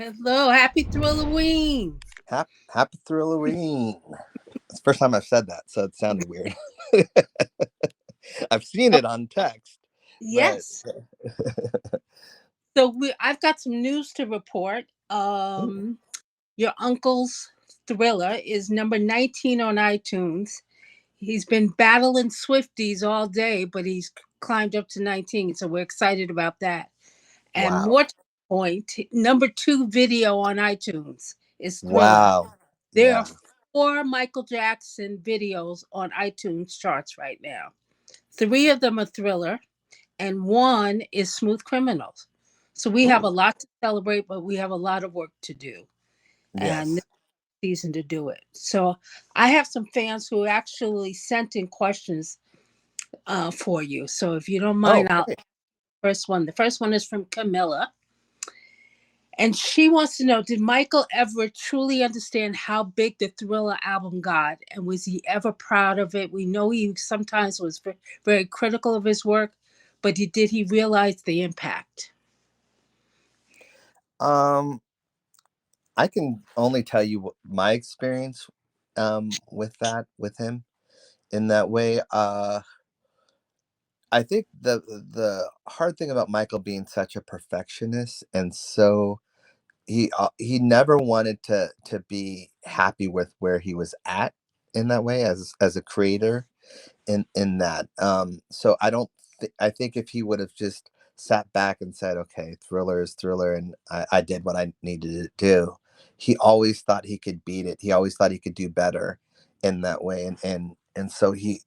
Hello, happy Thrilloween. Happy Thrilloween. It's the first time I've said that, so it sounded weird. I've seen Oh, it on text, but yes. I've got some news to report. ooh, Your uncle's Thriller is number 19 on iTunes. He's been battling Swifties all day, but he's climbed up to 19, so we're excited about that. And wow, more to the point, number 2 video on iTunes is Thriller. wow, There are yeah. 4 Michael Jackson videos on iTunes charts right now. 3 of them are Thriller, and 1 is Smooth Criminals. So we have a Ooh, lot to celebrate, but we have a lot of work to do, and this yes. season to do it. So I have some fans who actually sent in questions for you. So if you don't Oh, mind, I'll great. first one. The first one is from Camilla. And she wants to know, did Michael ever truly understand how big the Thriller album got? And was he ever proud of it? We know he sometimes was very critical of his work, but did he realize the impact? Um, I can only tell you my experience with that with him in that way. I think the hard thing about Michael being such a perfectionist and so he never wanted to be happy with where he was at in that way as a creator in that so I think if he would have just sat back and said, okay, Thriller is Thriller, and I did what I needed to do, he always thought he could beat it, he always thought he could do better in that way, and so he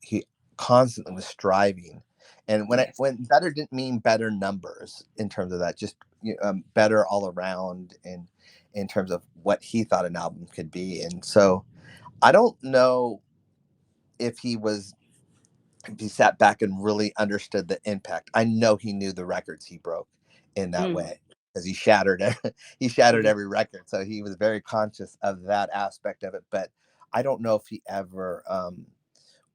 constantly was striving. And Yes, when better didn't mean better numbers in terms of that, just better all around in terms of what he thought an album could be. And so I don't know if he was if he sat back and really understood the impact. I know he knew the records he broke in that mm, way because he shattered he shattered yeah, every record, so he was very conscious of that aspect of it. But I don't know if he ever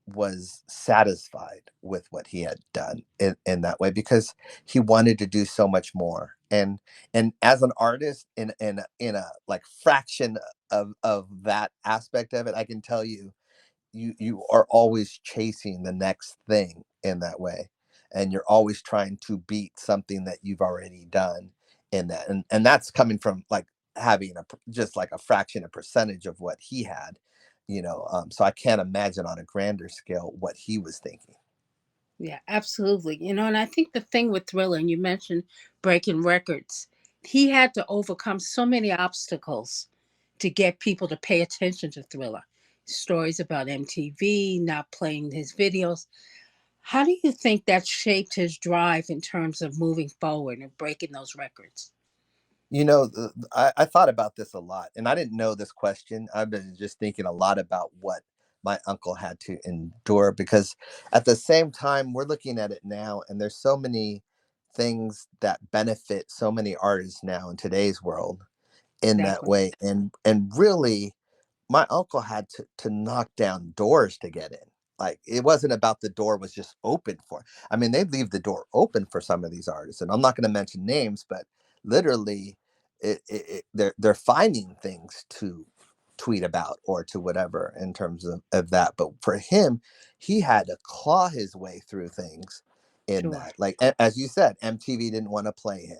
was satisfied with what he had done in that way because he wanted to do so much more. And as an artist in a like fraction of that aspect of it, I can tell you you are always chasing the next thing in that way, and you're always trying to beat something that you've already done in that, and that's coming from like having just like a fraction, a percentage of what he had, so I can't imagine on a grander scale what he was thinking. yeah, absolutely. And I think the thing with Thriller, and you mentioned breaking records, he had to overcome so many obstacles to get people to pay attention to Thriller. Stories about MTV not playing his videos. How do you think that shaped his drive in terms of moving forward and breaking those records? I thought about this a lot, and I didn't know this question. I've been just thinking a lot about what my uncle had to endure because at the same time, we're looking at it now, and there's so many things that benefit so many artists now in today's world in that Exactly. way. And really, my uncle had to knock down doors to get in. Like it wasn't about the door was just open for. I mean, they leave the door open for some of these artists, and I'm not going to mention names, but literally, they're finding things to tweet about or to whatever in terms of that. But for him, he had to claw his way through things in Sure. that. Like as you said, MTV didn't want to play him,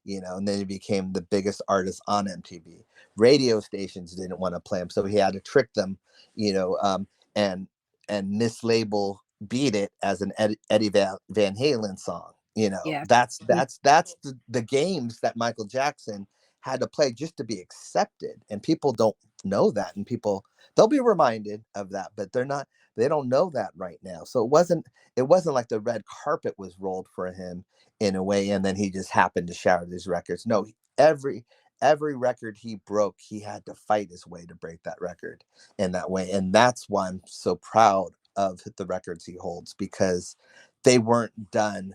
and then he became the biggest artist on MTV. Radio stations didn't want to play him, so he had to trick them, you know, um, and and mislabel "Beat It" as an Eddie Van Halen song. Yeah. That's the games that Michael Jackson had to play just to be accepted, and people don't know that, and people they'll be reminded of that, but they don't know that right now. So it wasn't like the red carpet was rolled for him in a way, and then he just happened to shatter these records. No, every record he broke, he had to fight his way to break that record in that way. And that's why I'm so proud of the records he holds because they weren't done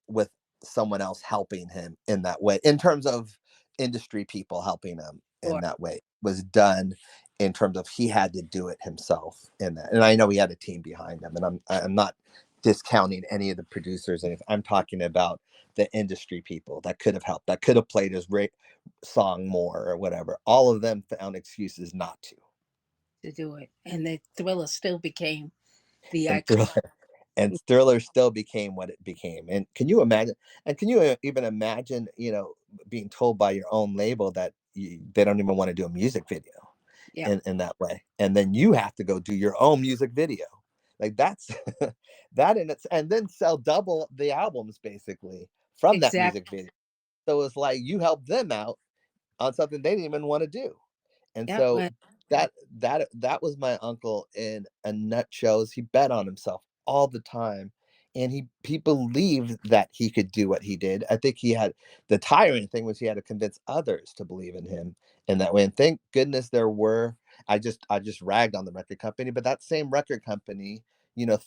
with someone else helping him in that way. In terms of industry people helping him in Sure. that way, it was done in terms of he had to do it himself in that. And I know he had a team behind him, and I'm not discounting any of the producers. And I'm talking about the industry people that could have helped, that could have played his song more or whatever. All of them found excuses not to. to do it, and the Thriller still became the And icon. Thriller still became what it became. And can you imagine? And can you even imagine, being told by your own label that they don't even want to do a music video Yeah, in that way, and then you have to go do your own music video, like that's that in its, and then sell double the albums basically from that exactly. music video. So it's like you helped them out on something they didn't even want to do. And Yep. so Well, that was my uncle in a nutshell. Is he bet on himself all the time, and he believed that he could do what he did. I think he had, the tiring thing was he had to convince others to believe in him in that way. And thank goodness there were. I just ragged on the record company, but that same record company,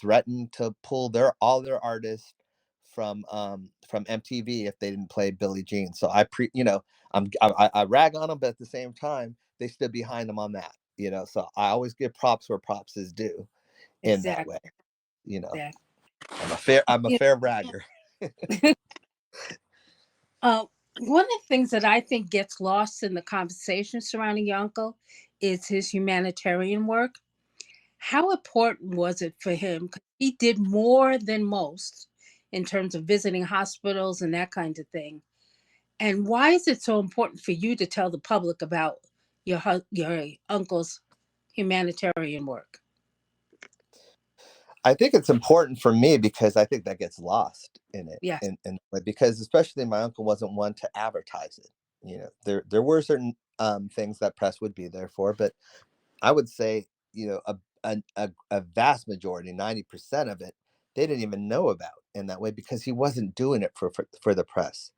threatened to pull all their artists from MTV if they didn't play Billie Jean. So I rag on them, but at the same time, they stood behind them on that. So I always give props where props is due in that exactly. way. You know, Exactly. I'm a You fair bragger. Uh, One of the things that I think gets lost in the conversation surrounding your uncle is his humanitarian work. How important was it for him? 'Cause he did more than most in terms of visiting hospitals and that kind of thing. And why is it so important for you to tell the public about your uncle's humanitarian work? I think it's important for me because I think that gets lost in it, Yes, and because especially my uncle wasn't one to advertise it. There were certain things that press would be there for, but I would say, a vast majority, 90% of it, they didn't even know about in that way because he wasn't doing it for the press.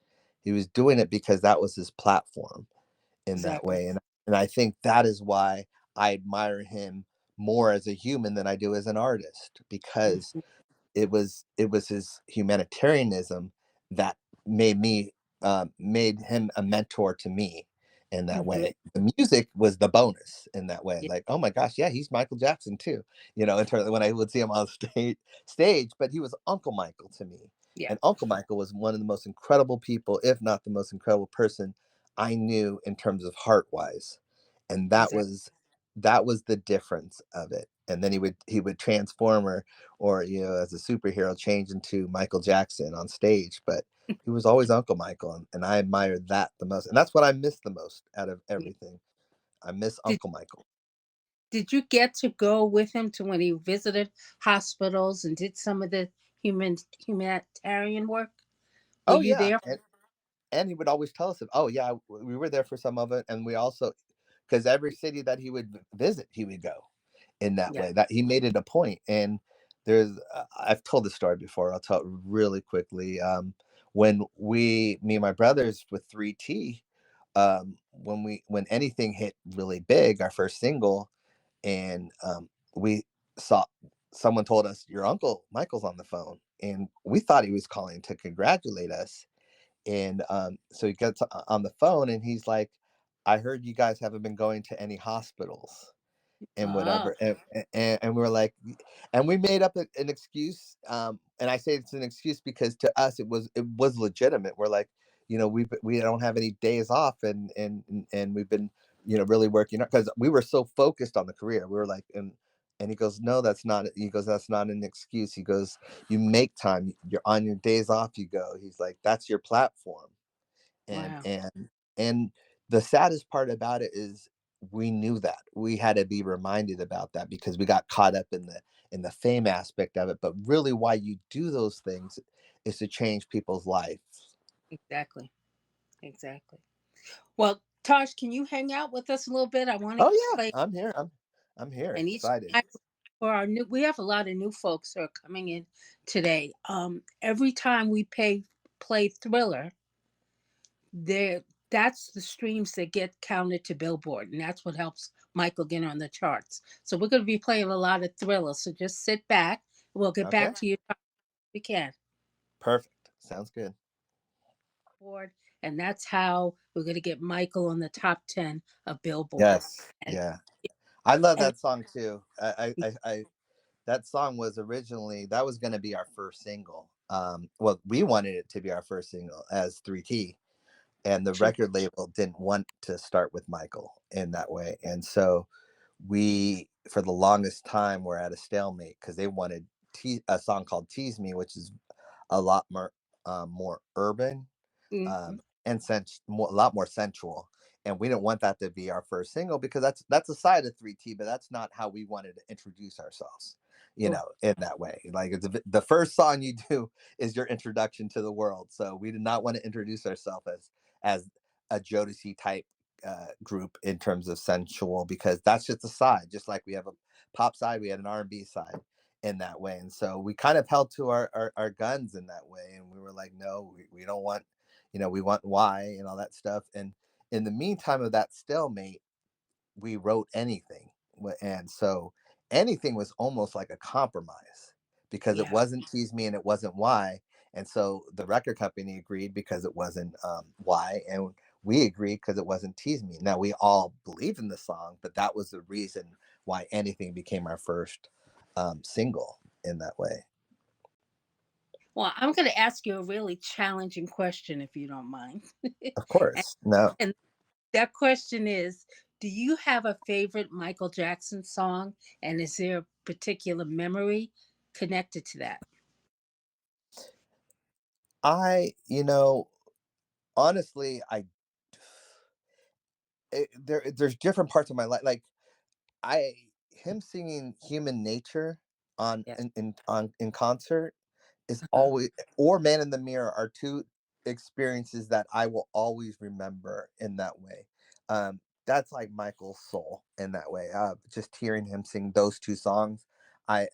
He was doing it because that was his platform in that exactly. way. And I think that is why I admire him more as a human than I do as an artist, because Mhm. it was his humanitarianism that made him a mentor to me in that Mhm. way. The music was the bonus in that way. Yeah, Like, oh my gosh, yeah, he's Michael Jackson too. In terms of when I would see him on stage, but he was Uncle Michael to me. yeah, And Uncle Michael was one of the most incredible people, if not the most incredible person I knew in terms of heart wise. And that exactly. was that was the difference of it. And then he would transform, or as a superhero, change into Michael Jackson on stage, but he was always Uncle Michael, and I admired that the most, and that's what I miss the most out of Yeah. everything. I miss Did Uncle Michael. Did you get to go with him to when he visited hospitals and did some of the humanitarian work? Were Oh you yeah, there? and he would always tell us, oh yeah, we were there for some of it, and we also, because every city that he would visit, he would go in that Yeah. way. That he made it a point. And I've told this story before. I'll tell it really quickly. When me and my brothers with 3T, when anything hit really big, our first single, and we saw, someone told us your uncle Michael's on the phone, and we thought he was calling to congratulate us. And so he gets on the phone, and he's like, I heard you guys haven't been going to any hospitals and Oh, whatever. And we were like, and we made up an excuse. And I say it's an excuse because to us it was legitimate. We're like, we don't have any days off, and we've been, really working, because we were so focused on the career. We were like, and he goes, no, that's not, he goes, that's not an excuse. He goes, you make time, you're on your days off, you go. He's like, that's your platform. and wow. and and the saddest part about it is we knew that we had to be reminded about that because we got caught up in the fame aspect of it, but really why you do those things is to change people's lives. Exactly. Exactly. Well, Tosh, can you hang out with us a little bit? I want to Oh yeah, play, I'm here and each excited. time for our new, we have a lot of new folks who are coming in today. Every time we play Thriller, there that's the streams that get counted to Billboard, and that's what helps Michael get on the charts. So we're going to be playing a lot of Thriller. So just sit back. We'll get Okay, back to you if we can. perfect, sounds good. Board, and that's how we're going to get Michael on the top 10 of Billboard. Yes, And yeah, I love and that song too. That song was originally, that was going to be our first single Well, we wanted it to be our first single as 3T, and the Sure. record label didn't want to start with Michael in that way. And so we, for the longest time, were at a stalemate because they wanted a song called Tease Me, which is a lot more urban, Hmm. and a lot more sensual. And we didn't want that to be our first single because that's a side of 3T, but that's not how we wanted to introduce ourselves, Sure. in that way. Like the first song you do is your introduction to the world. So we did not want to introduce ourselves as a Jodeci type group in terms of sensual, because that's just a side. Just like we have a pop side, we had an R&B side in that way. And so we kind of held to our guns in that way. And we were like, no, we don't want, we want why and all that stuff. And in the meantime of that stalemate, we wrote anything. And so anything was almost like a compromise because it Yeah. wasn't Tease Me and it wasn't why. And so the record company agreed because it wasn't why. And we agreed because it wasn't Tease Me. Now, we all believed in the song, but that was the reason why anything became our first single in that way. Well, I'm going to ask you a really challenging question, if you don't mind. Of and, course. No. and that question is, do you have a favorite Michael Jackson song? And is there a particular memory connected to that? I honestly, there's different parts of my life. Like, I him singing Human Nature Yes. in concert is Uh-huh. always, or Man in the Mirror, are two experiences that I will always remember in that way. That's like Michael's soul in that way. Just hearing him sing those two songs, I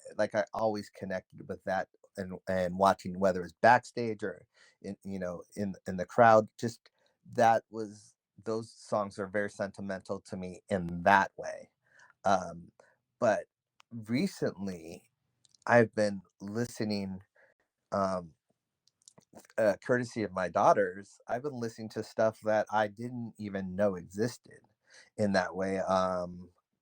always connected with that, and watching, whether it's backstage or in the crowd. Just that was those songs are very sentimental to me in that way. Um, but recently, I've been listening, um, courtesy of my daughters. I've been listening to stuff that I didn't even know existed in that way.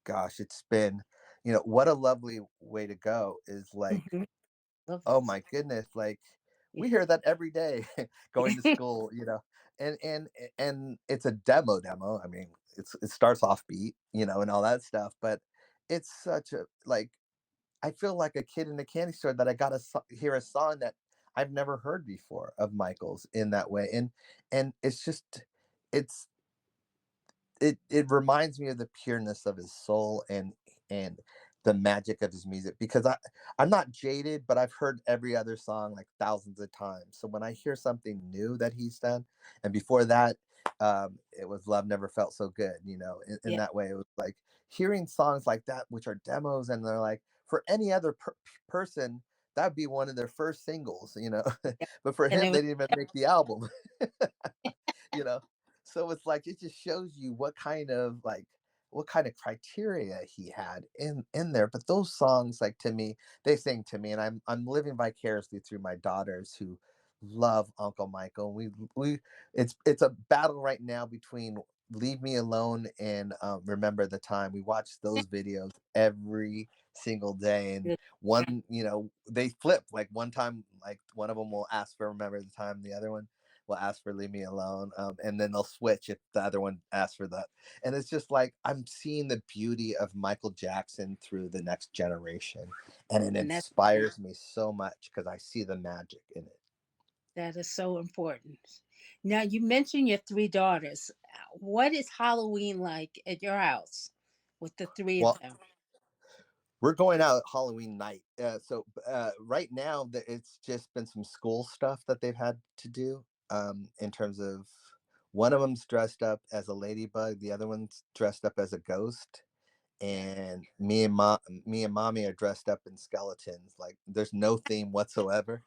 Gosh, it's been, what a lovely way to go is like, Hmm. Love oh this. my goodness, like Yeah. we hear that every day going to school. And it's a demo. I mean, it starts off beat, and all that stuff, but it's such a, like, I feel like a kid in a candy store that I got to hear a song that I've never heard before of Michael's in that way. And it's just, it's it reminds me of the pureness of his soul, and the magic of his music, because I'm not jaded, but I've heard every other song like thousands of times. So when I hear something new that he's done, and before that, it was Love Never Felt So Good, in Yeah. that way. It was like hearing songs like that, which are demos, and they're like, for any other person, that'd be one of their first singles. Yeah. But for And him, it they was, didn't even make the album. you know so it's like, it just shows you what kind of criteria he had in there. But those songs, like, to me, they sing to me, and I'm living vicariously through my daughters who love Uncle Michael. We It's a battle right now between Leave Me Alone and Remember the Time. We watch those videos every single day, and one, they flip. Like, one time, like, one of them will ask for Remember the Time, the other one will ask for Leave Me Alone, and then they'll switch if the other one asks for that. And it's just like, I'm seeing the beauty of Michael Jackson through the next generation, and it and inspires me so much because I see the magic in it. that is so important. Now, you mentioned your three daughters. What is Halloween like at your house with the three of Well, them? we're going out Halloween night. So right now, it's just been some school stuff that they've had to do. In terms of, one of them's dressed up as a ladybug, the other one's dressed up as a ghost, Yeah. and me and mommy are dressed up in skeletons. Like, there's no theme whatsoever.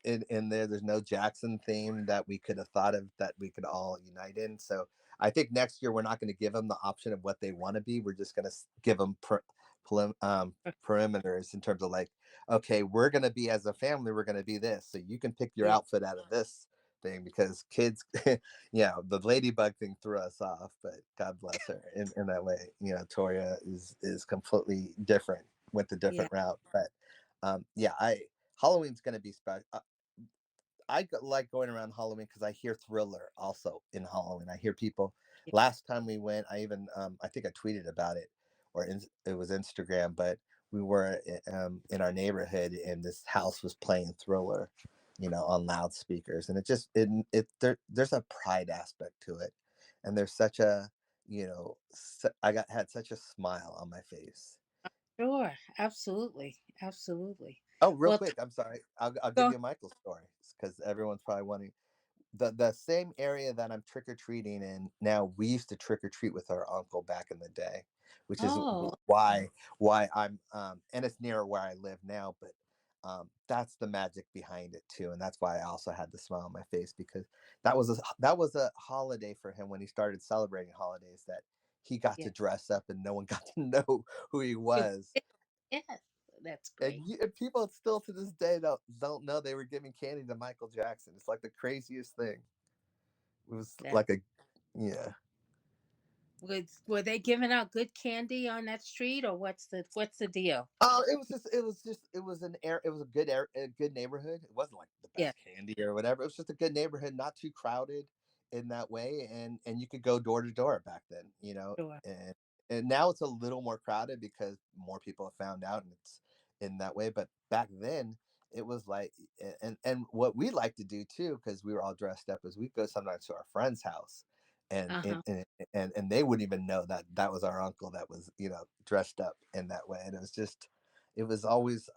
In there's no Jackson theme that we could have thought of that we could all unite in. So I think next year we're not going to give them the option of what they want to be. We're just going to give them perimeters in terms of, like, okay, we're going to be, as a family, we're going to be this, so you can pick your Yeah. outfit out of this thing, because kids, yeah, the ladybug thing threw us off, but God bless her in that way. Toria is completely different, went the Yeah. different route. But yeah, Halloween's going to be special. Like going around Halloween because I hear Thriller also in Halloween. I hear people. Yeah. Last time we went, I even I think I tweeted about it, or it was Instagram. But we were in our neighborhood, and this house was playing Thriller, on loudspeakers, and there's a pride aspect to it, and there's such a I got had such a smile on my face. Sure. Absolutely. Absolutely. Oh, real Well, quick, I'm sorry. I'll give go. you Michael's story because everyone's probably wondering. The same area that I'm trick or treating in now, we used to trick or treat with our uncle back in the day, which is Oh, why I'm and it's near where I live now, but that's the magic behind it too, and that's why I also had the smile on my face because that was a holiday for him when he started celebrating holidays that he got yeah. to dress up and no one got to know who he was. Yes. That's And, great. and people still to this day don't know they were giving candy to Michael Jackson. It's like the craziest thing. It was That like a yeah. were they giving out good candy on that street, or what's the deal? Oh, it was an air it was a good neighborhood. It wasn't like the Yeah. best candy or whatever. It was just a good neighborhood, not too crowded in that way, and you could go door to door back then, Sure. and now it's a little more crowded because more people have found out and it's in that way. But back then it was like and what we like to do too, because we were all dressed up, is we go sometimes to our friend's house and Uh and huh. and and they wouldn't even know that that was our uncle that was dressed up in that way, and it was always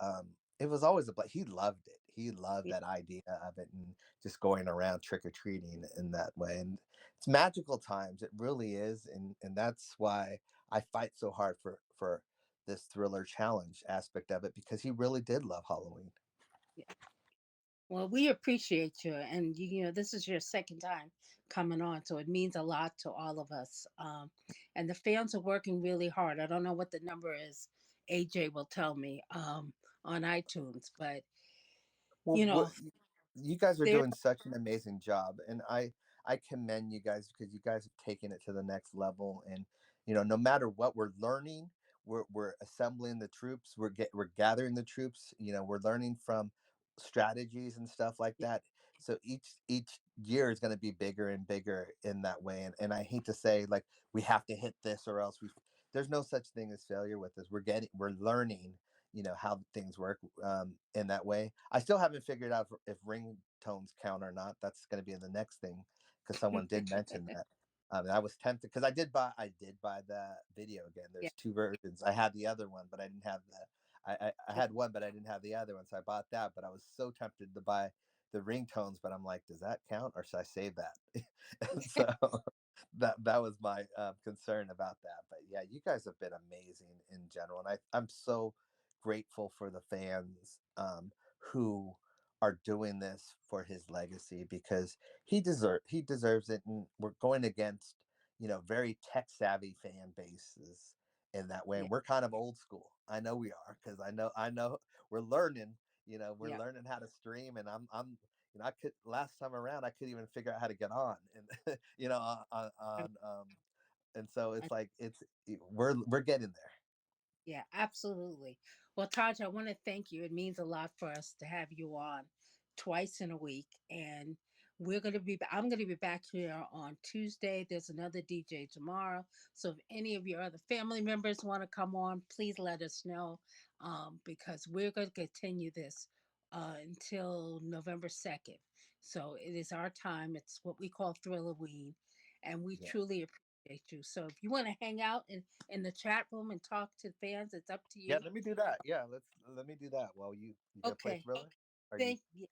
he loved it. He loved Yeah. that idea of it, and just going around trick-or-treating in that way, and it's magical times. It really is, and that's why I fight so hard for this Thriller challenge aspect of it, because he really did love Halloween. Yeah. Well, we appreciate you, and this is your second time coming on, so it means a lot to all of us. And the fans are working really hard. I don't know what the number is. AJ will tell me on iTunes, but Well, you know, you guys are there's doing such an amazing job, and I commend you guys because you guys have taken it to the next level. And no matter what we're learning, we're assembling the troops, we're gathering the troops. We're learning from strategies and stuff like that. So each year is going to be bigger and bigger in that way. And I hate to say, like, we have to hit this or else we. There's no such thing as failure with this. We're learning how things work in that way. I still haven't figured out if ringtones count or not. That's going to be in the next thing, because someone did mention that. I was tempted because I did buy the video again. yeah. There's two versions. I had the other one, but I didn't have the. I had one, but I didn't have the other one, so I bought that. But I was so tempted to buy the ringtones, but I'm like, does that count, or should I save that? And so that was my concern about that. But yeah, you guys have been amazing in general, and I'm so grateful for the fans who are doing this for his legacy, because he deserves it, and we're going against very tech savvy fan bases in that way, Yeah. and we're kind of old school. I know we are, because I know we're learning. We're Yeah. learning how to stream, and I'm I could last time around I couldn't even figure out how to get on, and and so it's like we're getting there. Yeah, absolutely. Well, Taj, I want to thank you. It means a lot for us to have you on twice in a week. And I'm going to be back here on Tuesday. There's another DJ tomorrow. So if any of your other family members want to come on, please let us know, because we're going to continue this until November 2nd. So it is our time. It's what we call Thrilloween. And we Yeah. truly appreciate you. So if you want to hang out in the chat room and talk to fans, it's up to Yeah, you. let me do that. Yeah, let me do that. Well, you gonna play Okay. Thriller? Are you? Thank you.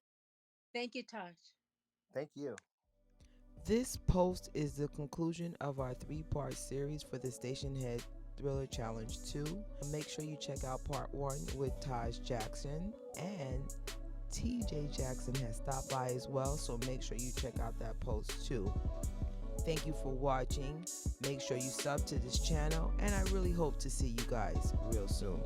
Thank you, Taj. Thank you. This post is the conclusion of our 3-part series for the Stationhead Thriller Challenge 2. Make sure you check out part 1 with Taj Jackson, and TJ Jackson has stopped by as well, so make sure you check out that post too. Thank you for watching. Make sure you sub to this channel, and I really hope to see you guys real soon.